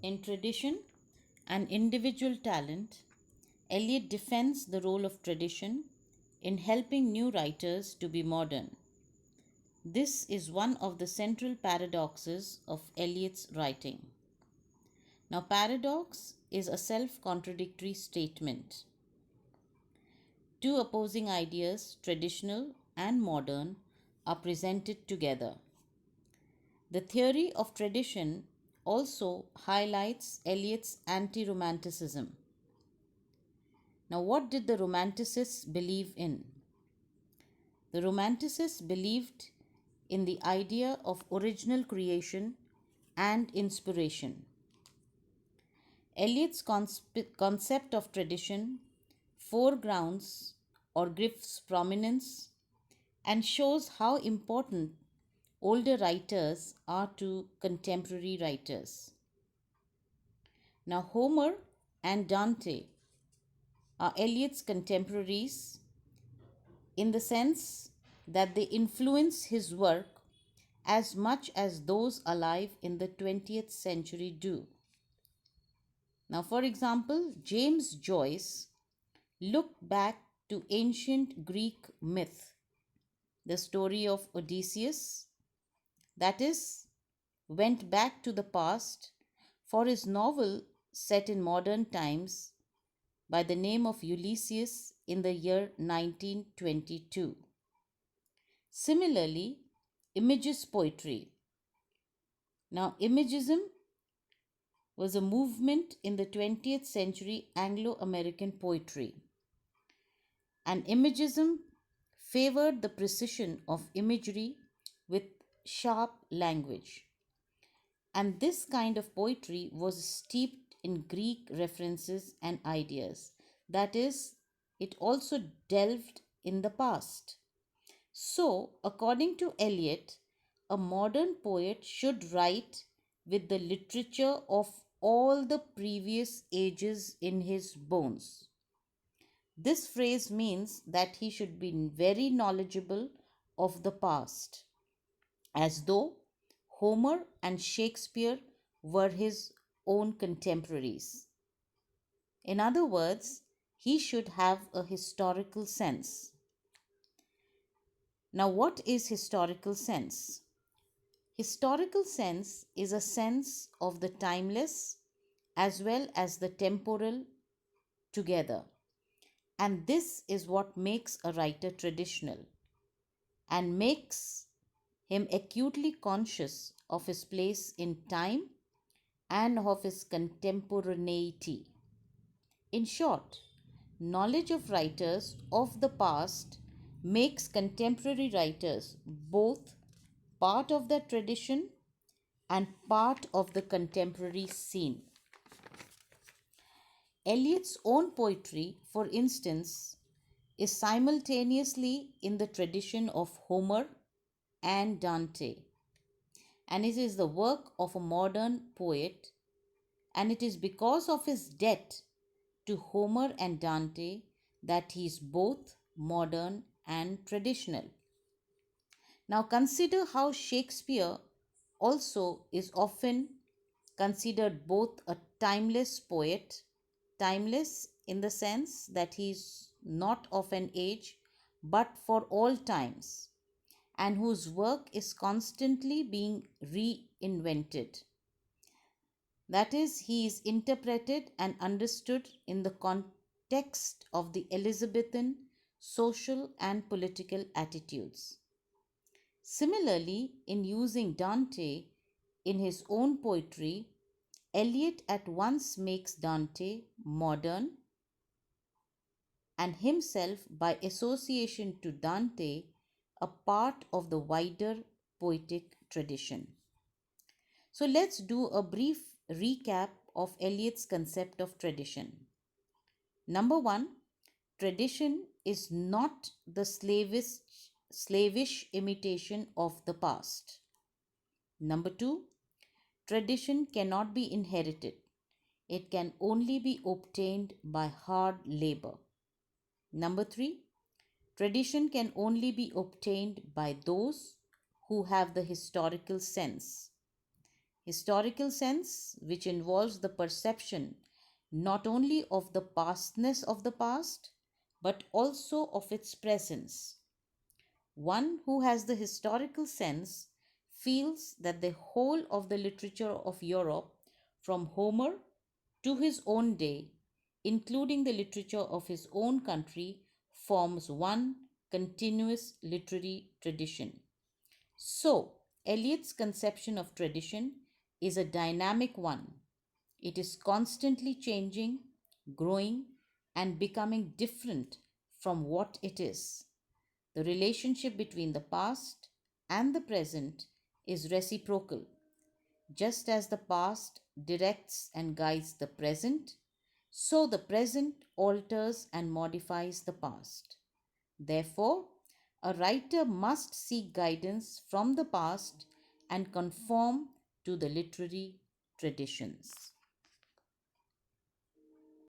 In tradition and individual talent, Eliot defends the role of tradition in helping new writers to be modern. This is one of the central paradoxes of Eliot's writing. Now, paradox is a self contradictory statement. Two opposing ideas, traditional and modern, are presented together. The theory of tradition also highlights Eliot's anti romanticism. Now, what did the Romanticists believe in? The Romanticists believed in the idea of original creation and inspiration. Eliot's concept of tradition foregrounds or gives prominence and shows how important older writers are to contemporary writers. Now, Homer and Dante are Eliot's contemporaries in the sense that they influence his work as much as those alive in the 20th century do. Now, for example, James Joyce looked back to ancient Greek myth, the story of Odysseus, that is, went back to the past for his novel set in modern times by the name of Ulysses in the year 1922. Similarly, Imagist poetry. Now, Imagism was a movement in the 20th century Anglo American poetry, and Imagism favored the precision of imagery with sharp language. And this kind of poetry was steeped in Greek references and ideas. That is, it also delved in the past. So, according to Eliot, a modern poet should write with the literature of all the previous ages in his bones. This phrase means that he should be very knowledgeable of the past, as though Homer and Shakespeare were his own contemporaries. In other words, he should have a historical sense. Now, what is historical sense? Historical sense is a sense of the timeless as well as the temporal together. And this is what makes a writer traditional and makes him acutely conscious of his place in time and of his contemporaneity. In short, knowledge of writers of the past makes contemporary writers both part of the tradition and part of the contemporary scene. Eliot's own poetry, for instance, is simultaneously in the tradition of Homer and Dante, and it is the work of a modern poet, and it is because of his debt to Homer and Dante that he is both modern and traditional. Now consider how Shakespeare also is often considered both a timeless poet, timeless in the sense that he is not of an age but for all times, and whose work is constantly being reinvented. That is, he is interpreted and understood in the context of the Elizabethan social and political attitudes. Similarly, in using Dante in his own poetry, Eliot at once makes Dante modern and himself, by association to Dante, a part of the wider poetic tradition. So let's do a brief recap of Eliot's concept of tradition. Number one, tradition is not the slavish imitation of the past. Number two, tradition cannot be inherited. It can only be obtained by hard labor. Number three, tradition can only be obtained by those who have the historical sense. Historical sense, which involves the perception not only of the pastness of the past, but also of its presence. One who has the historical sense feels that the whole of the literature of Europe, from Homer to his own day, including the literature of his own country, forms one continuous literary tradition. So, Eliot's conception of tradition is a dynamic one. It is constantly changing, growing, and becoming different from what it is. The relationship between the past and the present is reciprocal. Just as the past directs and guides the present, so the present alters and modifies the past. Therefore, a writer must seek guidance from the past and conform to the literary traditions.